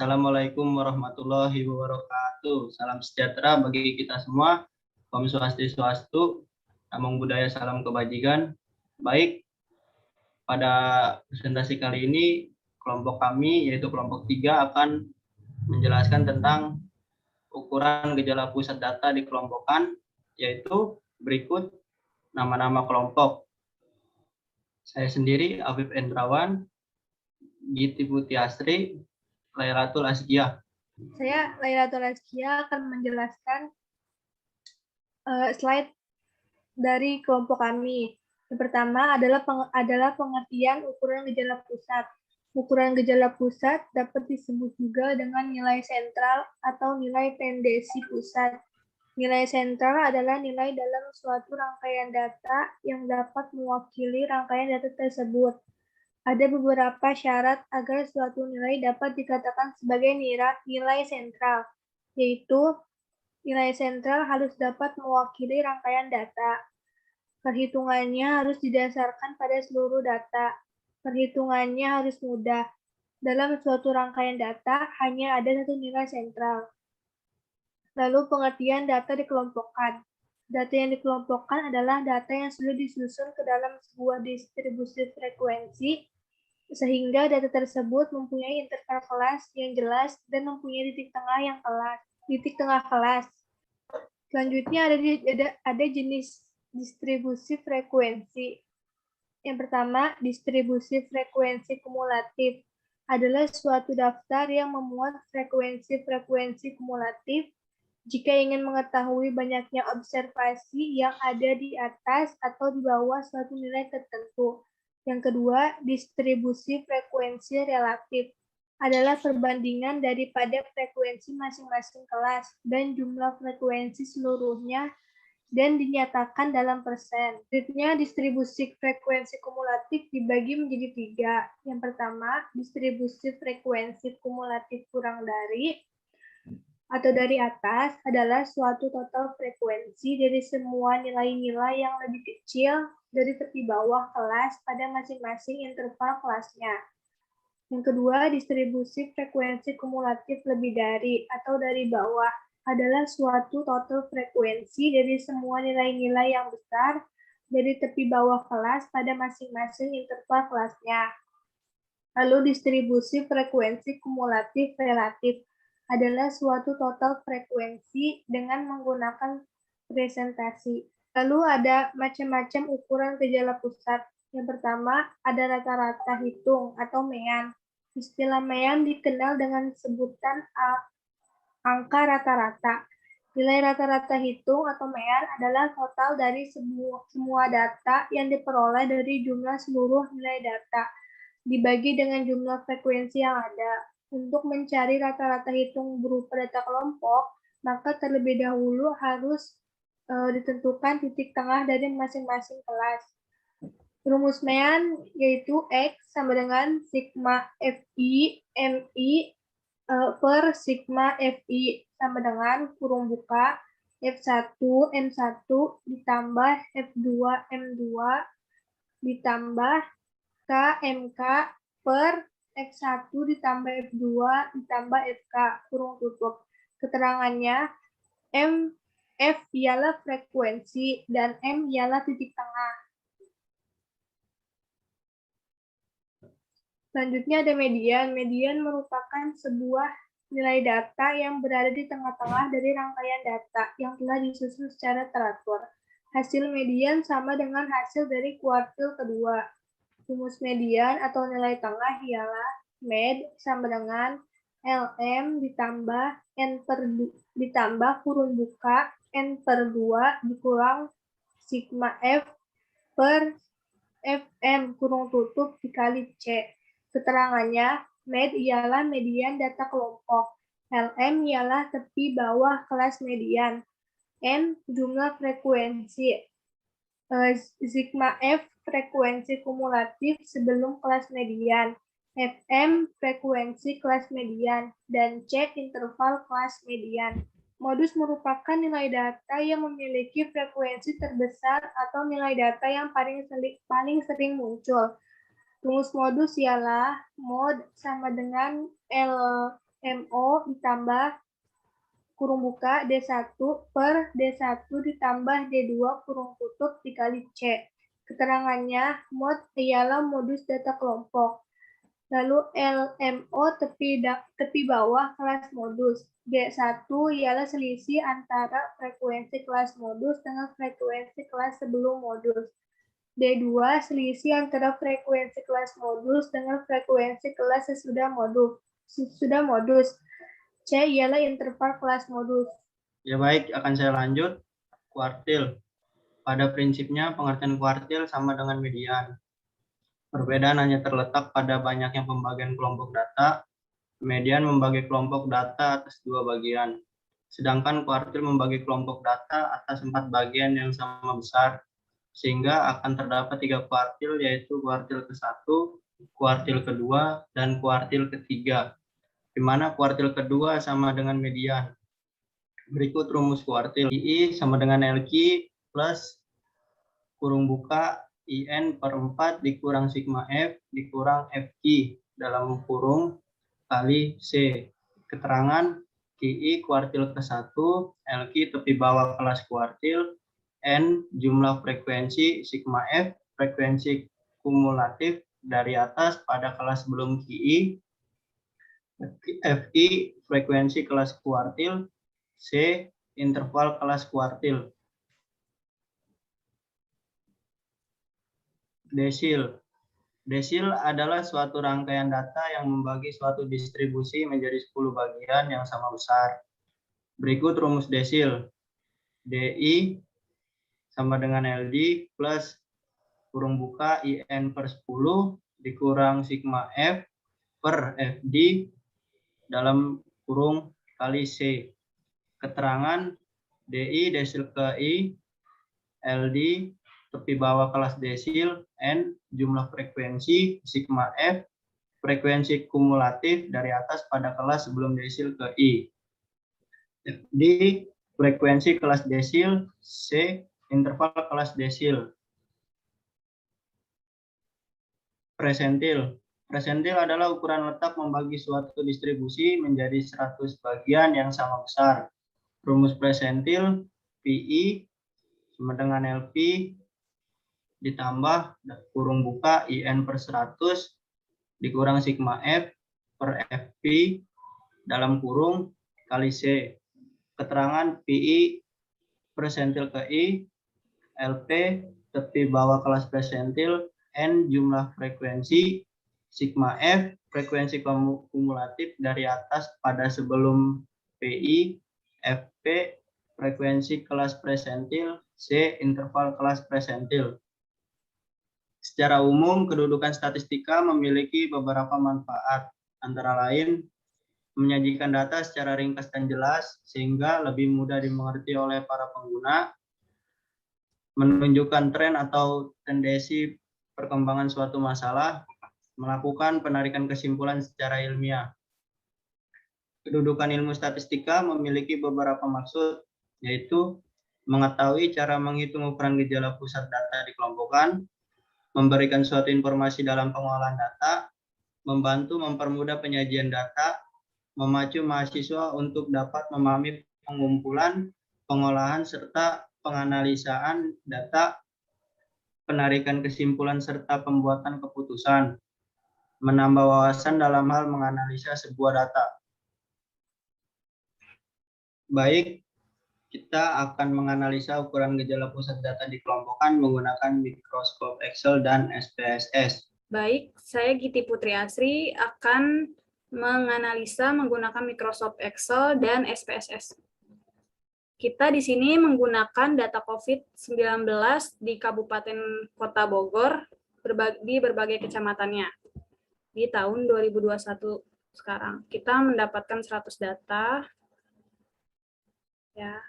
Assalamualaikum warahmatullahi wabarakatuh. Salam sejahtera bagi kita semua. Om Swastiastu, Namo Buddhaya, salam kebajikan. Baik, pada presentasi kali ini kelompok kami yaitu kelompok 3 akan menjelaskan tentang ukuran gejala pusat data dikelompokkan, yaitu berikut nama-nama kelompok. Saya sendiri Afif Endrawan, Giti Putiastri, Lairatul Askia. Saya Lairatul Askia akan menjelaskan slide dari kelompok kami. Yang pertama adalah pengertian ukuran gejala pusat. Ukuran gejala pusat dapat disebut juga dengan nilai sentral atau nilai tendensi pusat. Nilai sentral adalah nilai dalam suatu rangkaian data yang dapat mewakili rangkaian data tersebut. Ada beberapa syarat agar suatu nilai dapat dikatakan sebagai nilai sentral, yaitu nilai sentral harus dapat mewakili rangkaian data. Perhitungannya harus didasarkan pada seluruh data. Perhitungannya harus mudah. Dalam suatu rangkaian data hanya ada satu nilai sentral. Lalu pengertian data dikelompokkan. Data yang dikelompokkan adalah data yang sudah disusun ke dalam sebuah distribusi frekuensi, sehingga data tersebut mempunyai interval kelas yang jelas dan mempunyai titik tengah kelas. Selanjutnya ada jenis distribusi frekuensi. Yang pertama, distribusi frekuensi kumulatif adalah suatu daftar yang memuat frekuensi-frekuensi kumulatif. Jika ingin mengetahui banyaknya observasi yang ada di atas atau di bawah suatu nilai tertentu. Yang kedua, distribusi frekuensi relatif adalah perbandingan daripada frekuensi masing-masing kelas dan jumlah frekuensi seluruhnya dan dinyatakan dalam persen. Selanjutnya, distribusi frekuensi kumulatif dibagi menjadi 3. Yang pertama, distribusi frekuensi kumulatif kurang dari atau dari atas adalah suatu total frekuensi dari semua nilai-nilai yang lebih kecil dari tepi bawah kelas pada masing-masing interval kelasnya. Yang kedua, distribusi frekuensi kumulatif lebih dari atau dari bawah adalah suatu total frekuensi dari semua nilai-nilai yang besar dari tepi bawah kelas pada masing-masing interval kelasnya. Lalu distribusi frekuensi kumulatif relatif adalah suatu total frekuensi dengan menggunakan presentasi. Lalu ada macam-macam ukuran gejala pusat. Yang pertama, ada rata-rata hitung atau MEAN. Istilah MEAN dikenal dengan sebutan angka rata-rata. Nilai rata-rata hitung atau MEAN adalah total dari semua data yang diperoleh dari jumlah seluruh nilai data, dibagi dengan jumlah frekuensi yang ada. Untuk mencari rata-rata hitung berupa data kelompok, maka terlebih dahulu harus ditentukan titik tengah dari masing-masing kelas. Rumus MEAN yaitu X sama dengan sigma FI MI per sigma FI sama dengan kurung buka F1 M1 ditambah F2 M2 ditambah K MK per F1 ditambah F2 ditambah FK kurung tutup. Keterangannya F ialah frekuensi dan M ialah titik tengah. Selanjutnya ada median. Median merupakan sebuah nilai data yang berada di tengah-tengah dari rangkaian data yang telah disusun secara teratur. Hasil median sama dengan hasil dari kuartil kedua. Rumus median atau nilai tengah ialah med sama dengan LM ditambah ditambah kurung buka N per 2 dikurang sigma F per FM kurung tutup dikali C. Keterangannya, med ialah median data kelompok. LM ialah tepi bawah kelas median. N jumlah frekuensi. Sigma F frekuensi kumulatif sebelum kelas median. FM frekuensi kelas median. Dan C interval kelas median. Modus merupakan nilai data yang memiliki frekuensi terbesar atau nilai data yang paling sering muncul. Rumus modus ialah mod sama dengan MO ditambah kurung buka D1 per D1 ditambah D2 kurung tutup dikali C. Keterangannya, mod ialah modus data kelompok. Lalu LMO tepi bawah kelas modus. G1 ialah selisih antara frekuensi kelas modus dengan frekuensi kelas sebelum modus. D2 selisih antara frekuensi kelas modus dengan frekuensi kelas sesudah modus. C ialah interval kelas modus. Ya baik, akan saya lanjut. Kuartil. Pada prinsipnya pengertian kuartil sama dengan median. Perbedaan hanya terletak pada banyaknya pembagian kelompok data. Median membagi kelompok data atas 2 bagian. Sedangkan kuartil membagi kelompok data atas 4 bagian yang sama besar. Sehingga akan terdapat 3 kuartil, yaitu kuartil ke-1, kuartil kedua, dan kuartil ketiga. Di mana kuartil kedua sama dengan median. Berikut rumus kuartil. I sama dengan LQ plus kurung buka IN per 4 dikurang sigma F dikurang FQ dalam kurung kali C. Keterangan QI kuartil ke-1, LQ tepi bawah kelas kuartil, N jumlah frekuensi, sigma F frekuensi kumulatif dari atas pada kelas sebelum QI, FI frekuensi kelas kuartil, C interval kelas kuartil. Desil. Desil adalah suatu rangkaian data yang membagi suatu distribusi menjadi 10 bagian yang sama besar. Berikut rumus desil. DI sama dengan LD plus kurung buka IN per 10 dikurang sigma F per FD dalam kurung kali C. Keterangan DI desil ke I, LD tepi bawah kelas desil, N jumlah frekuensi, sigma F frekuensi kumulatif dari atas pada kelas sebelum desil ke I. D frekuensi kelas desil, C interval kelas desil. Presentil. Presentil adalah ukuran letak membagi suatu distribusi menjadi 100 bagian yang sama besar. Rumus presentil PI sama dengan LP ditambah kurung buka IN per 100 dikurang sigma F per FP dalam kurung kali C. Keterangan PI presentil ke I, LP tepi bawah kelas presentil, N jumlah frekuensi, sigma F frekuensi kumulatif dari atas pada sebelum PI, FP frekuensi kelas presentil, C interval kelas presentil. Secara umum, kedudukan statistika memiliki beberapa manfaat, antara lain menyajikan data secara ringkas dan jelas sehingga lebih mudah dimengerti oleh para pengguna, menunjukkan tren atau tendensi perkembangan suatu masalah, melakukan penarikan kesimpulan secara ilmiah. Kedudukan ilmu statistika memiliki beberapa maksud, yaitu mengetahui cara menghitung ukuran gejala pusat data dikelompokkan, memberikan suatu informasi dalam pengolahan data, membantu mempermudah penyajian data, memacu mahasiswa untuk dapat memahami pengumpulan, pengolahan, serta penganalisaan data, penarikan kesimpulan, serta pembuatan keputusan, menambah wawasan dalam hal menganalisa sebuah data. Baik, kita akan menganalisa ukuran gejala pusat data dikelompokkan menggunakan mikroskop Excel dan SPSS. Baik, saya Giti Putri Asri akan menganalisa menggunakan Microsoft Excel dan SPSS. Kita di sini menggunakan data COVID-19 di Kabupaten Kota Bogor di berbagai kecamatannya. Di tahun 2021 sekarang. Kita mendapatkan 100 data. Ya.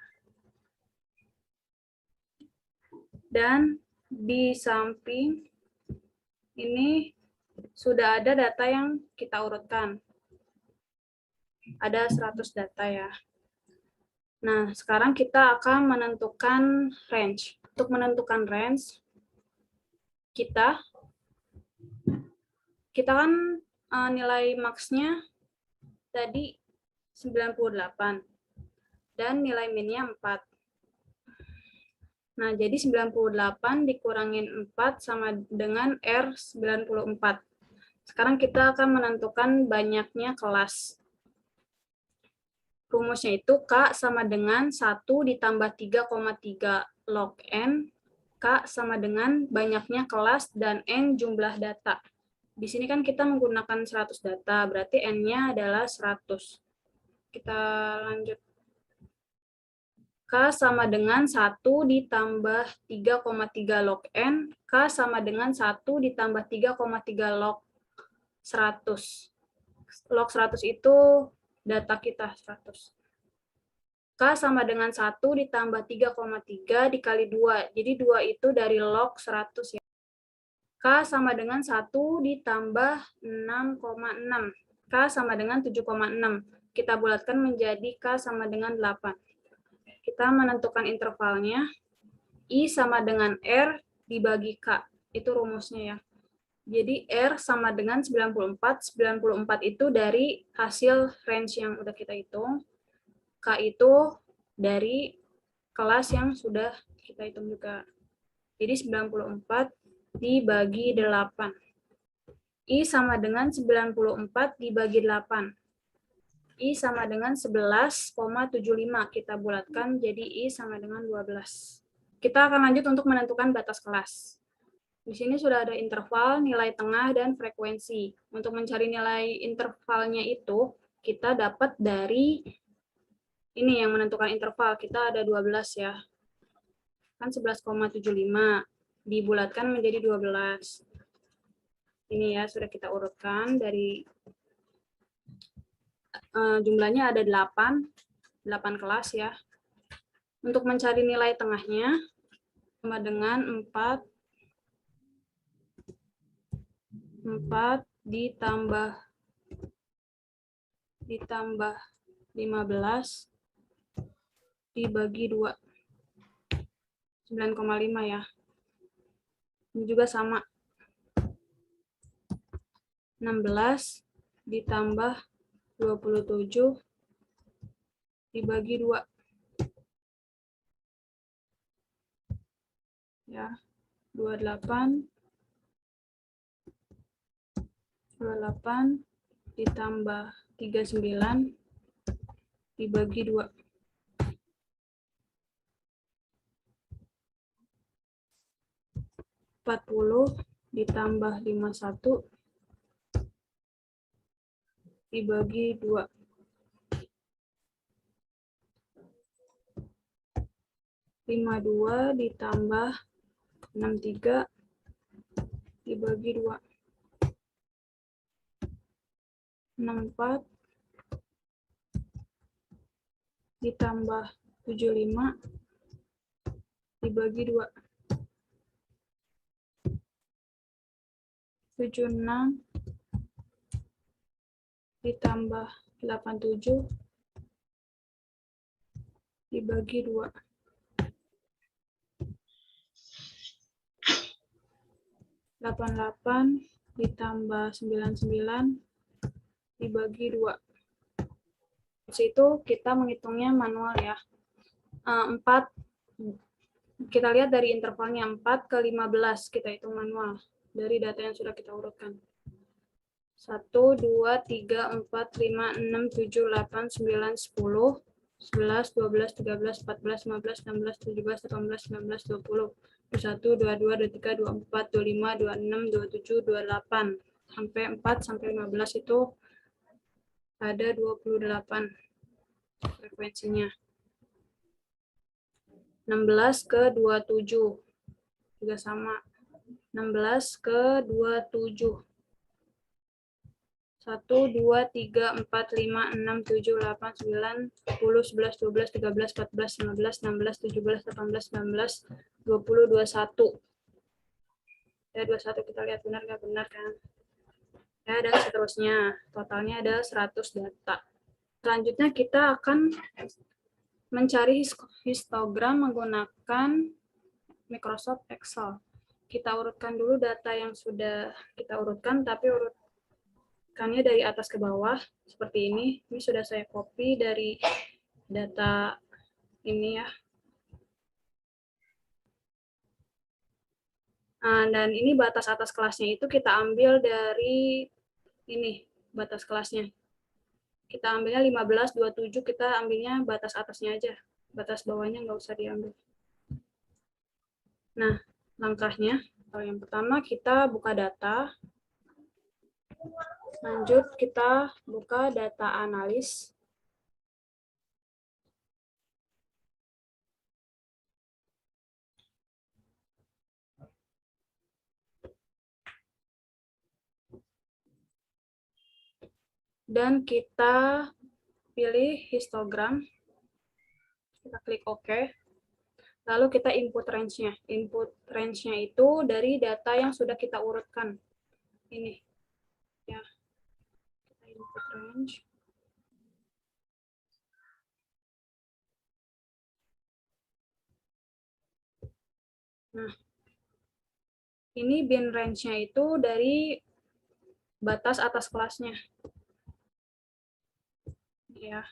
Dan di samping ini sudah ada data yang kita urutkan. Ada 100 data ya. Nah, sekarang kita akan menentukan range. Untuk menentukan range, kita kan nilai max-nya tadi 98. Dan nilai minnya 4. Nah, jadi 98 dikurangin 4 sama dengan R94. Sekarang kita akan menentukan banyaknya kelas. Rumusnya itu K sama dengan 1 ditambah 3,3 log N. K sama dengan banyaknya kelas dan N jumlah data. Di sini kan kita menggunakan 100 data, berarti N-nya adalah 100. Kita lanjut. K sama dengan 1 ditambah 3,3 log N. K sama dengan 1 ditambah 3,3 log 100. Log 100 itu data kita 100. K sama dengan 1 ditambah 3,3 dikali 2. Jadi 2 itu dari log 100 ya. K sama dengan 1 ditambah 6,6. K sama dengan 7,6. Kita bulatkan menjadi K sama dengan 8. Kita menentukan intervalnya. I sama dengan R dibagi K. Itu rumusnya ya. Jadi R sama dengan 94. 94 itu dari hasil range yang udah kita hitung. K itu dari kelas yang sudah kita hitung juga. Jadi 94 dibagi 8. I sama dengan 94 dibagi 8. I sama dengan 11,75. Kita bulatkan jadi I sama dengan 12. Kita akan lanjut untuk menentukan batas kelas. Di sini sudah ada interval, nilai tengah, dan frekuensi. Untuk mencari nilai intervalnya itu, kita dapat dari ini yang menentukan interval. Kita ada 12 ya. Kan 11,75. Dibulatkan menjadi 12. Ini ya, sudah kita urutkan dari jumlahnya ada 8 kelas ya. Untuk mencari nilai tengahnya, sama dengan 4 ditambah 15 dibagi 2. 9,5 ya. Ini juga sama. 16 ditambah 27 dibagi 2. Ya, 28 ditambah 39 dibagi 2. 40 ditambah 51 dibagi 2. 52 ditambah 63 dibagi 2. 64 ditambah 75 dibagi 2. 76 ditambah 87 dibagi 2. 88 ditambah 99 dibagi 2. Itu kita menghitungnya manual ya. 4, kita lihat dari intervalnya 4 ke 15, kita hitung manual dari data yang sudah kita urutkan. 1, 2, 3, 4, 5, 6, 7, 8, 9, 10, 11, 12, 13, 14, 15, 16, 17, 18, 19, 20, 21, 22, 23, 24, 25, 26, 27, 28. Sampai 4 sampai 15 itu ada 28 frekuensinya. 16 ke 27 juga sama. 16 ke 27. 1, 2, 3, 4, 5, 6, 7, 8, 9, 10, 11, 12, 13, 14, 15, 16, 17, 18, 19, 20, 21. Ya, 21 kita lihat benar nggak benar kan? Ya, dan seterusnya. Totalnya ada 100 data. Selanjutnya kita akan mencari histogram menggunakan Microsoft Excel. Kita urutkan dulu data yang sudah kita urutkan, tapi urutkannya dari atas ke bawah seperti ini. Ini sudah saya copy dari data ini ya. Nah, dan ini batas atas kelasnya itu kita ambil dari ini, batas kelasnya. Kita ambilnya 15, 27, kita ambilnya batas atasnya aja. Batas bawahnya nggak usah diambil. Nah, langkahnya, yang pertama kita buka data. Lanjut kita buka data analis. Dan kita pilih histogram. Kita klik OK. Lalu kita input range-nya. Input range-nya itu dari data yang sudah kita urutkan. Ini. Ya. Kita input range. Nah, ini bin range-nya itu dari batas atas kelasnya. Ya.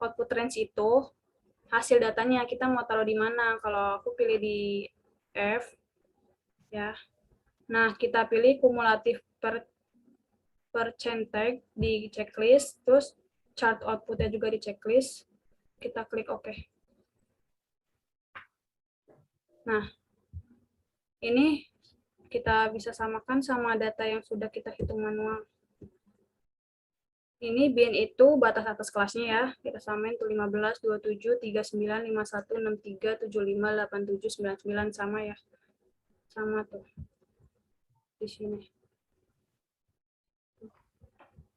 Output range itu hasil datanya kita mau taruh di mana. Kalau aku pilih di F, ya. Nah, kita pilih kumulatif percentage di checklist, terus chart outputnya juga di checklist. Kita klik OK. Nah, ini kita bisa samakan sama data yang sudah kita hitung manual. Ini bin itu batas atas kelasnya ya. Kita samain tuh 15, 27, 39, 51, 63, 75, 87, 99 sama ya. Sama tuh. Di sini.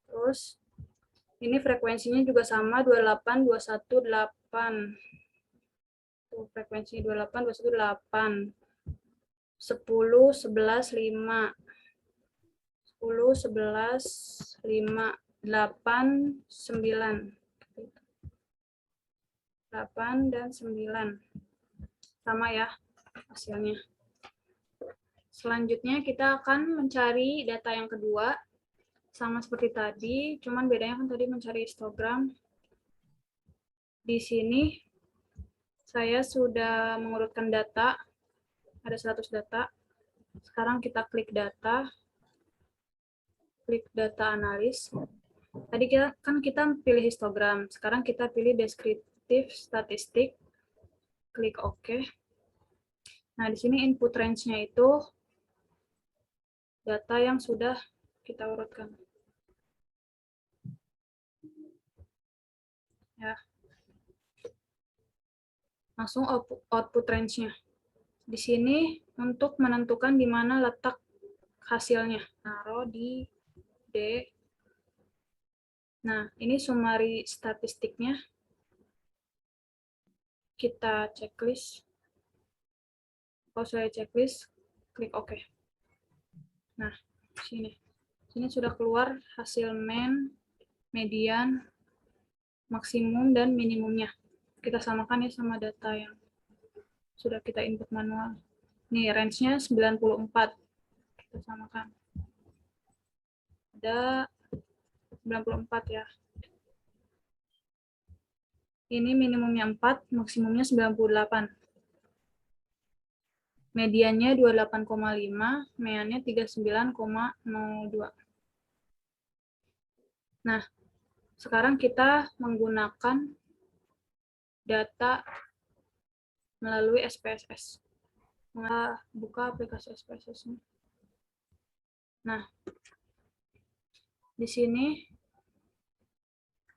Terus ini frekuensinya juga sama 28, 21, 8. Tuh frekuensinya 28, 21, 8. 10, 11, 5. 10, 11, 5. 8, 9. 8 dan 9. Sama ya hasilnya. Selanjutnya kita akan mencari data yang kedua. Sama seperti tadi, cuman bedanya kan tadi mencari histogram. Di sini saya sudah mengurutkan data. Ada 100 data. Sekarang kita klik data. Klik data analis. Tadi kita pilih histogram. Sekarang kita pilih deskriptif statistik. Klik OK. Nah, di sini input range-nya itu data yang sudah kita urutkan. Ya. Langsung output range-nya. Di sini untuk menentukan di mana letak hasilnya. Taruh di D. Nah, ini summary statistiknya. Kita checklist. Kalau sudah checklist, klik OK. Nah, sini. Sini sudah keluar hasil mean, median, maksimum, dan minimumnya. Kita samakan ya sama data yang sudah kita input manual. Nih, range-nya 94. Kita samakan. Ada 94 ya. Ini minimumnya 4, maksimumnya 98. Mediannya 28,5, meannya 39,02. Nah, sekarang kita menggunakan data melalui SPSS. Buka aplikasi SPSS-nya. Nah, di sini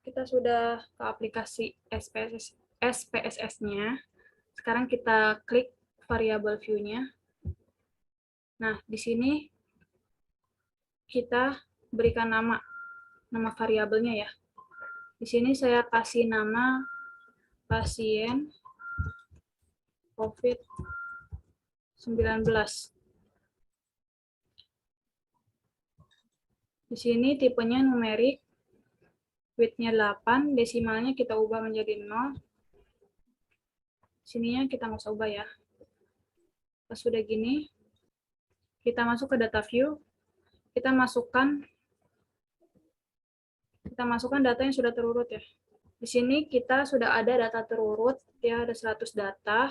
kita sudah ke aplikasi SPSS-nya. Sekarang kita klik variable view-nya. Nah, di sini kita berikan nama variabelnya ya. Di sini saya kasih nama pasien COVID-19. Di sini tipenya numerik, width-nya 8, desimalnya kita ubah menjadi 0. Sininya kita nggak usah ubah ya. Pas sudah gini, kita masuk ke data view, kita masukkan Kita masukkan data yang sudah terurut ya. Di sini kita sudah ada data terurut, ya ada 100 data.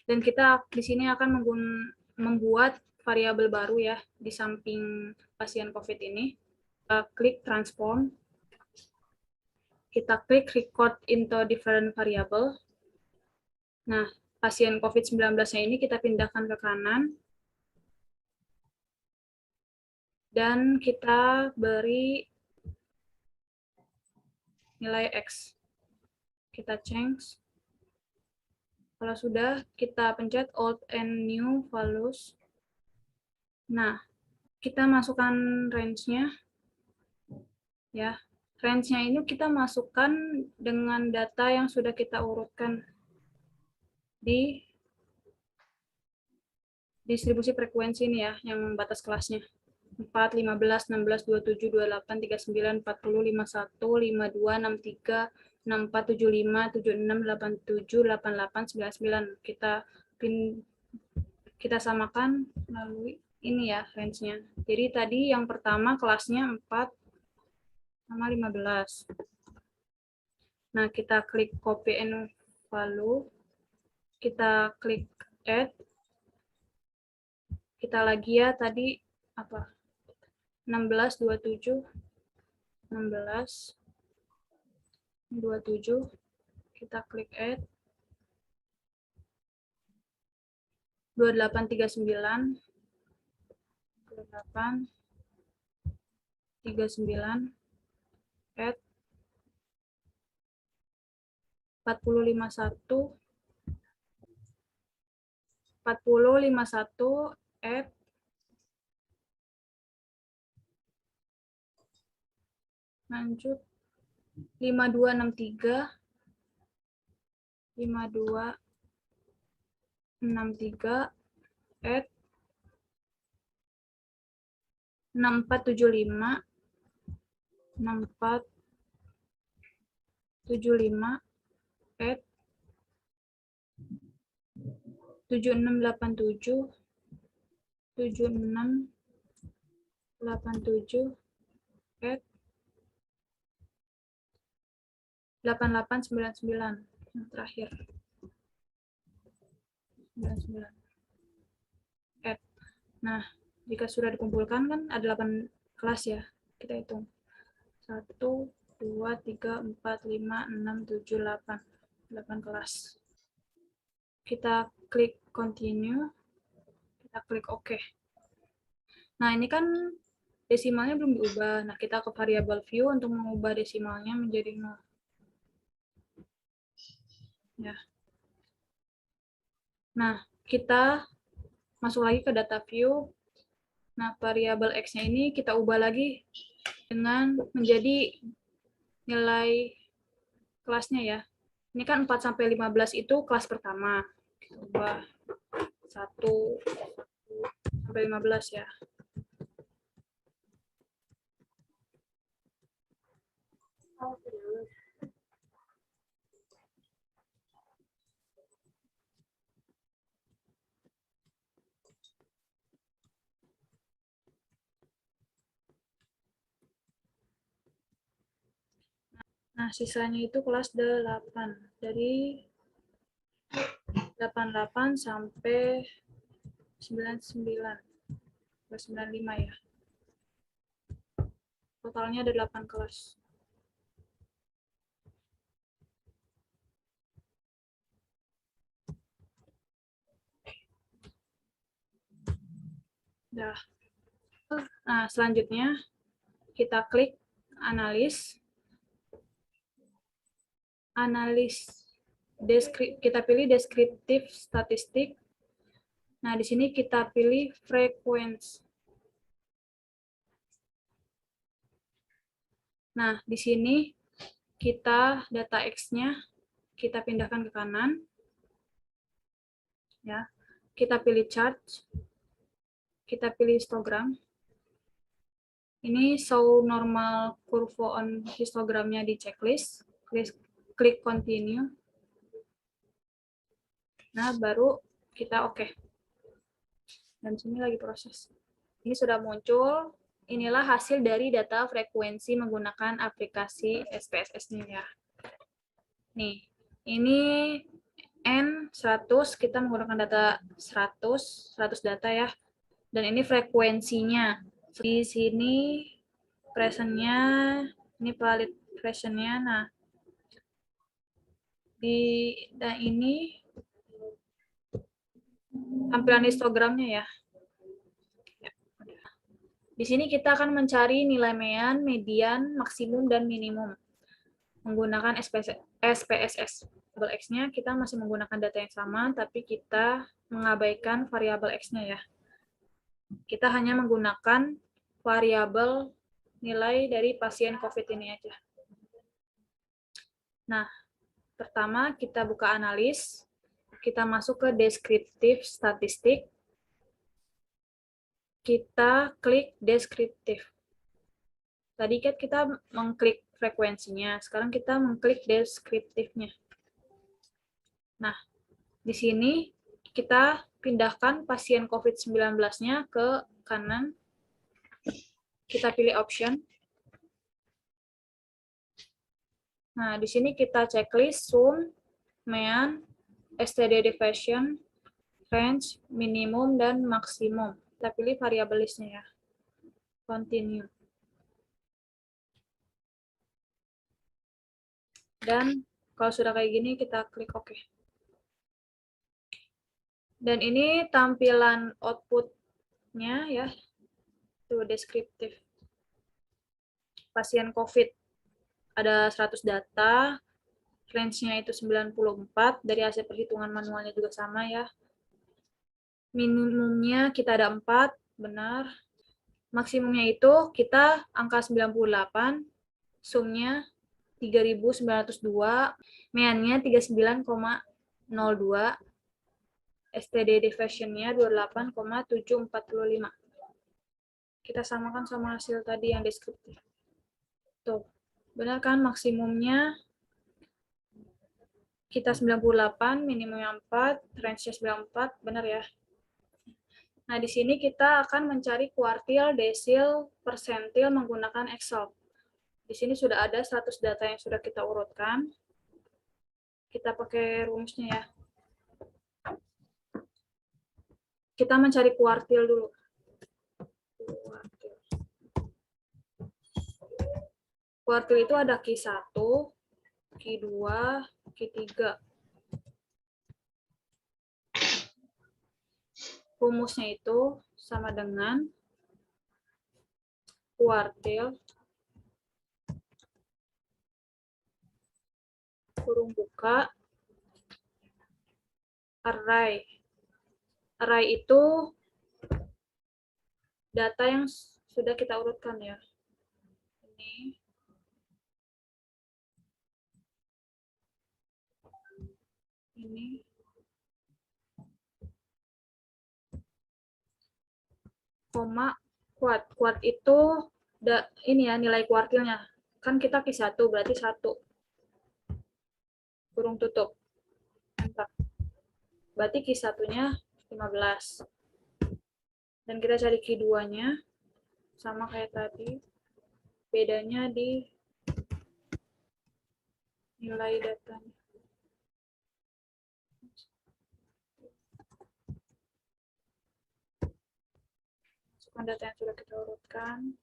Dan kita di sini akan membuat variabel baru ya di samping pasien COVID ini. Kita klik transform. Kita klik record into different variable. Nah, pasien COVID-19-nya ini kita pindahkan ke kanan. Dan kita beri nilai X. Kita change. Kalau sudah, kita pencet Alt and New Values. Nah, kita masukkan range-nya. Ya, range-nya ini kita masukkan dengan data yang sudah kita urutkan di distribusi frekuensi ini ya, yang batas kelasnya. 4, 15, 16, 27, 28, 39, 40, 51, 52, 63, 64, 75, 76, 87, 88, 99. Kita samakan melalui ini ya range-nya. Jadi tadi yang pertama kelasnya 4 sama 15. Nah, kita klik copy and value. Kita klik add. Kita lagi ya tadi apa? 16, 27, 16, 27, kita klik add, 28, 39, 28, 39, add, 40, 51, 40, 51, add, lanjut 5263 add 6475 add 7687 add 8899 yang terakhir 99 add. Nah, jika sudah dikumpulkan kan ada 8 kelas ya, kita hitung 1, 2, 3, 4, 5, 6, 7, 8 kelas. Kita klik continue, kita klik OK. Nah, ini kan desimalnya belum diubah. Nah, kita ke variable view untuk mengubah desimalnya menjadi 0. Ya. Nah, kita masuk lagi ke data view. Nah, variabel X-nya ini kita ubah lagi dengan menjadi nilai kelasnya ya. Ini kan 4 sampai 15 itu kelas pertama. Kita ubah 1 sampai 15 ya. Nah, sisanya itu kelas 8. Dari 88 sampai 99. Kelas 95 ya. Totalnya ada 8 kelas. Nah, selanjutnya kita klik analis. Kita pilih deskriptif statistik. Nah, di sini kita pilih frekuensi. Nah, di sini kita data X-nya kita pindahkan ke kanan. Ya. Kita pilih chart. Kita pilih histogram. Ini show normal curve on histogramnya di checklist. Klik continue. Nah, baru kita oke. Dan sini lagi proses. Ini sudah muncul inilah hasil dari data frekuensi menggunakan aplikasi SPSS-nya ya. Nih, ini N100, kita menggunakan data 100 data ya. Dan ini frekuensinya. Di sini present-nya, ini valid present-nya. Nah, ini tampilan histogramnya ya. Di sini kita akan mencari nilai mean, median, maksimum, dan minimum menggunakan SPSS. Variabel X-nya kita masih menggunakan data yang sama, tapi kita mengabaikan variabel X-nya ya. Kita hanya menggunakan variabel nilai dari pasien COVID ini aja. Nah, pertama kita buka analis, kita masuk ke deskriptif statistik, kita klik deskriptif. Tadi kan kita mengklik frekuensinya, sekarang kita mengklik deskriptifnya. Nah, di sini kita pindahkan pasien COVID-19-nya ke kanan. Kita pilih option. Nah, di sini kita checklist, zoom, mean, STD deviation, range, minimum, dan maksimum. Kita pilih variabel listnya ya. Continue. Dan kalau sudah kayak gini, kita klik OK. Dan ini tampilan output-nya ya. Itu deskriptif. Pasien COVID. Ada 100 data, range-nya itu 94, dari hasil perhitungan manualnya juga sama ya. Minimumnya kita ada 4, benar. Maksimumnya itu kita angka 98, sum-nya 3.902, mean-nya 39,02, STD deviation-nya 28,745. Kita samakan sama hasil tadi yang deskriptif. Tuh, benar kan maksimumnya kita 98, minimumnya 4, range-nya 94, benar ya? Nah, di sini kita akan mencari kuartil, desil, persentil menggunakan Excel. Di sini sudah ada 100 data yang sudah kita urutkan. Kita pakai rumusnya ya. Kita mencari kuartil dulu. Kuartil itu ada Q1, Q2, Q3. Rumusnya itu sama dengan kuartil kurung buka array. Array itu data yang sudah kita urutkan ya. Ini koma kuart. Kuart itu ini ya nilai kuartilnya. Kan kita Q1 berarti 1. Kurung tutup. Enter. Berarti Q1-nya 15. Dan kita cari Q2-nya sama kayak tadi. Bedanya di nilai datanya. Masukkan data yang sudah kita urutkan.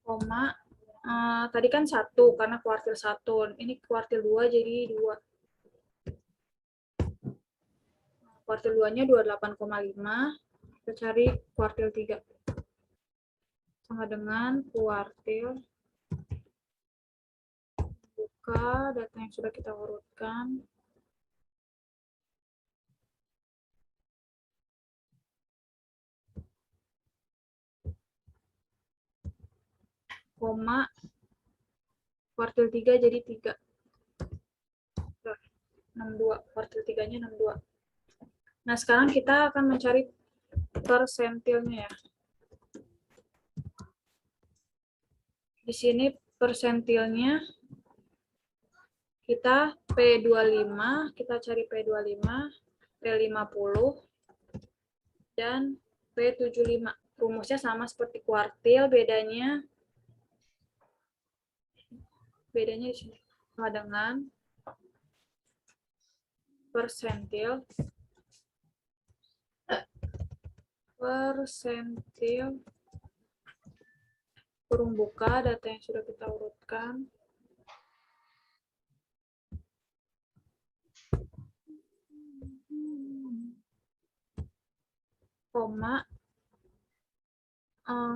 Koma, tadi kan 1 karena kuartil 1. Ini kuartil 2 jadi 2. Kuartil 2-nya 28,5. Kita cari kuartil 3. Sama dengan kuartil. Buka data yang sudah kita urutkan. Koma, kuartil 3 jadi 3. 62, kuartil 3-nya 62. Nah, sekarang kita akan mencari persentilnya ya. Di sini persentilnya Kita P25, kita cari P25, P50, dan P75. Rumusnya sama seperti kuartil, bedanya di sini. Sama dengan persentil kurung buka data yang sudah kita urutkan, koma,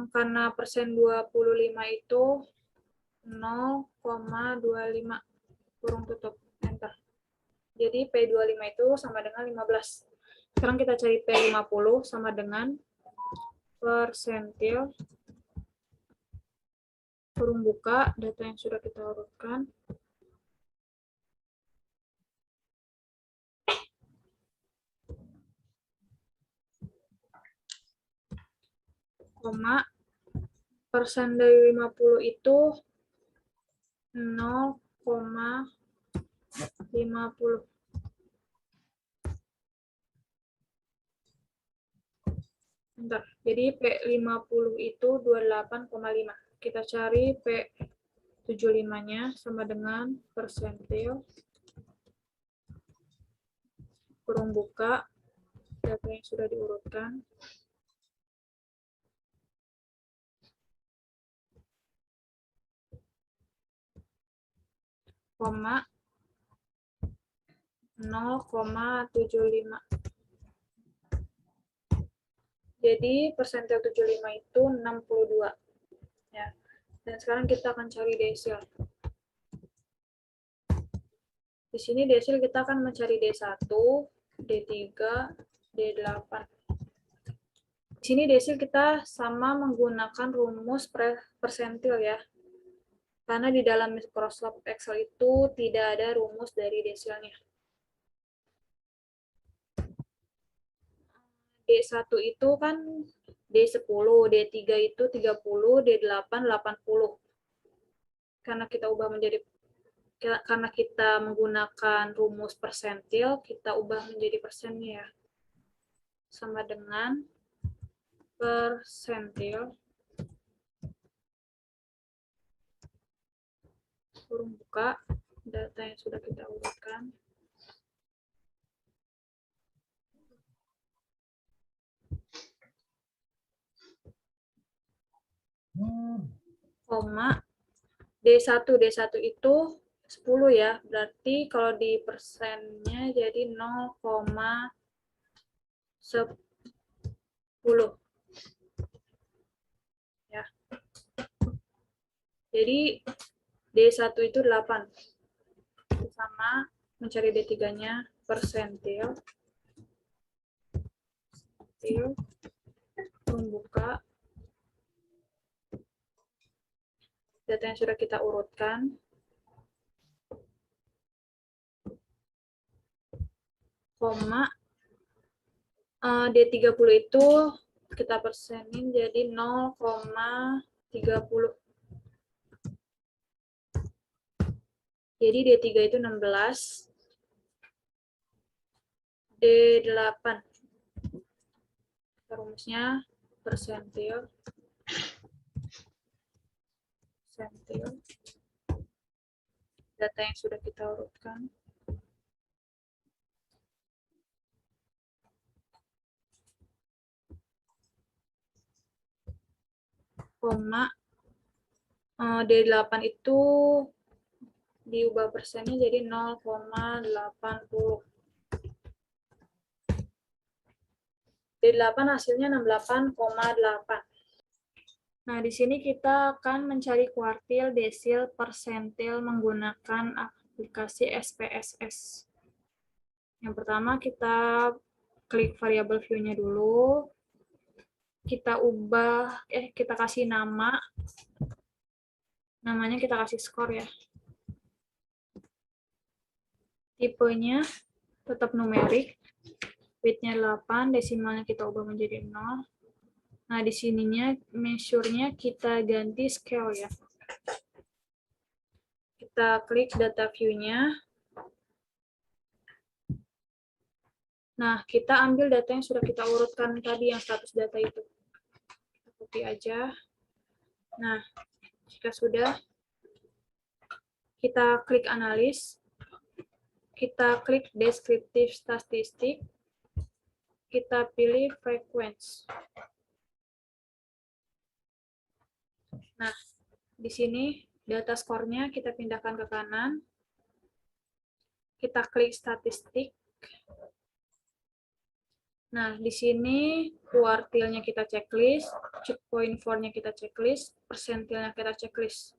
karena persen 25 itu 0,25 kurung tutup, enter. Jadi P25 itu sama dengan 15. Sekarang kita cari P50 sama dengan persentil kurung buka data yang sudah kita urutkan, koma, persen dari 50 itu 0,50. Bentar. Jadi P50 itu 28,5. Kita cari P75-nya sama dengan persentil kurung buka data yang sudah diurutkan, koma 0,75. Jadi persentil 75 itu 62. Ya. Dan sekarang kita akan cari desil. Di sini desil kita akan mencari D1, D3, D8. Di sini desil kita sama menggunakan rumus persentil ya. Karena di dalam Microsoft Excel itu tidak ada rumus dari desilnya. D1 itu kan D10, D3 itu 30, D8 80. Karena kita menggunakan rumus persentil, kita ubah menjadi persennya ya. Sama dengan persentil kurung buka data yang sudah kita urutkan, koma D1 itu 10 ya, berarti kalau di persennya jadi 0,10 ya. Jadi D1 itu 8. Sama mencari D3-nya persentil membuka data yang sudah kita urutkan, koma D30 itu kita persenin jadi 0,30. Jadi D3 itu 16, D8. Rumusnya persentil data yang sudah kita urutkan, koma D8 itu diubah persennya jadi 0,80. D8 hasilnya 68,8. Nah, di sini kita akan mencari kuartil, desil, persentil menggunakan aplikasi SPSS. Yang pertama kita klik variabel view-nya dulu. Kita kita kasih nama. Namanya kita kasih skor ya. Tipenya tetap numerik. Bitnya 8, desimalnya kita ubah menjadi 0. Nah, di sininya measure-nya kita ganti scale ya. kita klik data view-nya. Nah, kita ambil data yang sudah kita urutkan tadi, yang status data itu. Kita copy aja. Nah, jika sudah, kita klik analis. Kita klik deskriptif statistik. Kita pilih frequency. Nah, di sini data skornya kita pindahkan ke kanan. Kita klik statistik. Nah, di sini kuartilnya kita checklist, checkpoint for-nya kita checklist, persentilnya kita checklist.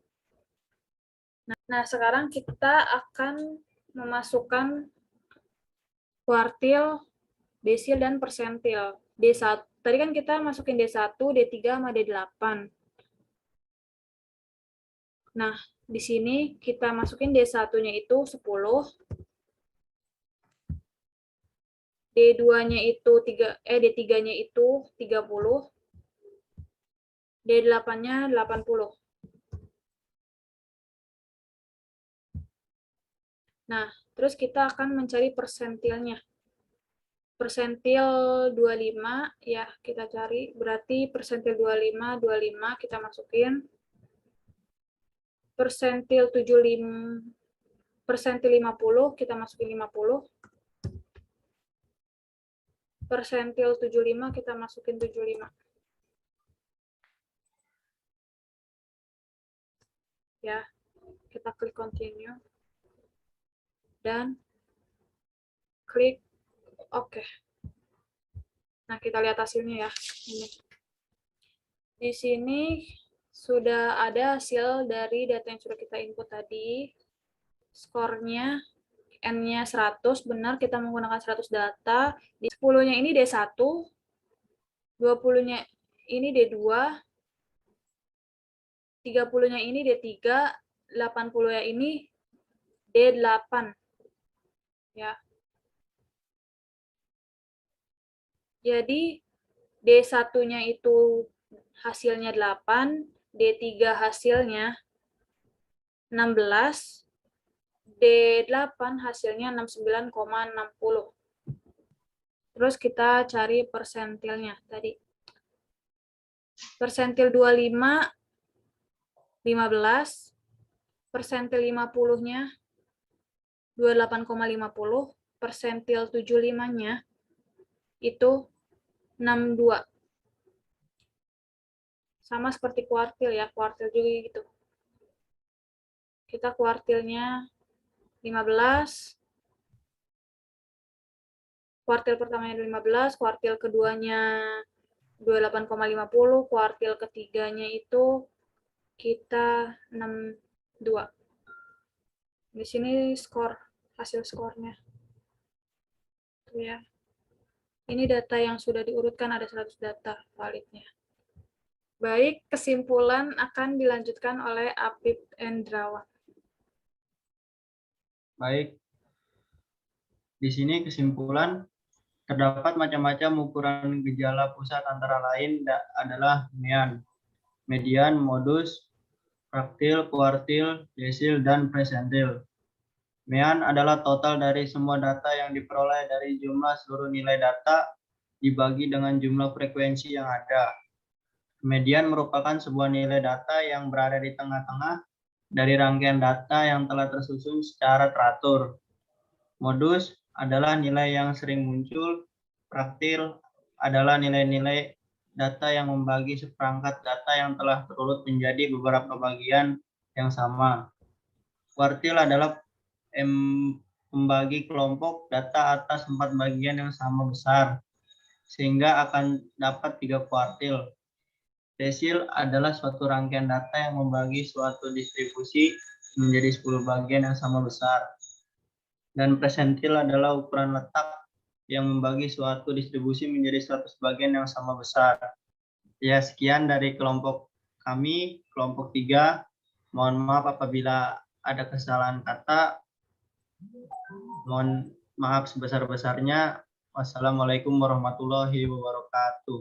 Nah, sekarang kita akan memasukkan kuartil, desil, dan persentil. D1, tadi kan kita masukin D1, D3, sama D8. Nah, di sini kita masukin D1-nya itu 10, D2-nya itu D3-nya itu 30, D8-nya 80. Nah, terus kita akan mencari persentilnya. Persentil 25, ya kita cari, berarti persentil 25, 25 kita masukin. Persentil 75, persentil 50, kita masukin 50. Persentil 75, kita masukin 75. Ya, kita klik continue. Dan klik OK. Nah, kita lihat hasilnya ya. Ini. Di sini sudah ada hasil dari data yang sudah kita input tadi. Skornya N-nya 100, benar kita menggunakan 100 data. Di 10-nya ini D1, 20-nya ini D2, 30-nya ini D3, 80-nya ini D8. Ya. Jadi D1-nya itu hasilnya 8, D3 hasilnya 16, D8 hasilnya 69,60. Terus kita cari persentilnya tadi. Persentil 25, 15. Persentil 50-nya 28,50. Persentil 75-nya itu 62. Sama seperti kuartil ya, kuartil juga gitu. Kita kuartilnya 15, kuartil pertamanya 15, kuartil keduanya 28,50, kuartil ketiganya itu kita 62. Di sini skor, hasil skornya. Tuh ya. Ini data yang sudah diurutkan, ada 100 data validnya. Baik, kesimpulan akan dilanjutkan oleh Apip Endrawan. Baik, di sini kesimpulan, terdapat macam-macam ukuran gejala pusat antara lain adalah MEAN, median, modus, fraktil, kuartil, desil, dan persentil. MEAN adalah total dari semua data yang diperoleh dari jumlah seluruh nilai data dibagi dengan jumlah frekuensi yang ada. Median merupakan sebuah nilai data yang berada di tengah-tengah dari rangkaian data yang telah tersusun secara teratur. Modus adalah nilai yang sering muncul. Fraktil adalah nilai-nilai data yang membagi seperangkat data yang telah terurut menjadi beberapa bagian yang sama. Kuartil adalah membagi kelompok data atas 4 bagian yang sama besar, sehingga akan dapat 3 kuartil. Desil adalah suatu rangkaian data yang membagi suatu distribusi menjadi 10 bagian yang sama besar. Dan persentil adalah ukuran letak yang membagi suatu distribusi menjadi 100 bagian yang sama besar. Ya, sekian dari kelompok kami, kelompok 3. Mohon maaf apabila ada kesalahan kata. Mohon maaf sebesar-besarnya. Wassalamualaikum warahmatullahi wabarakatuh.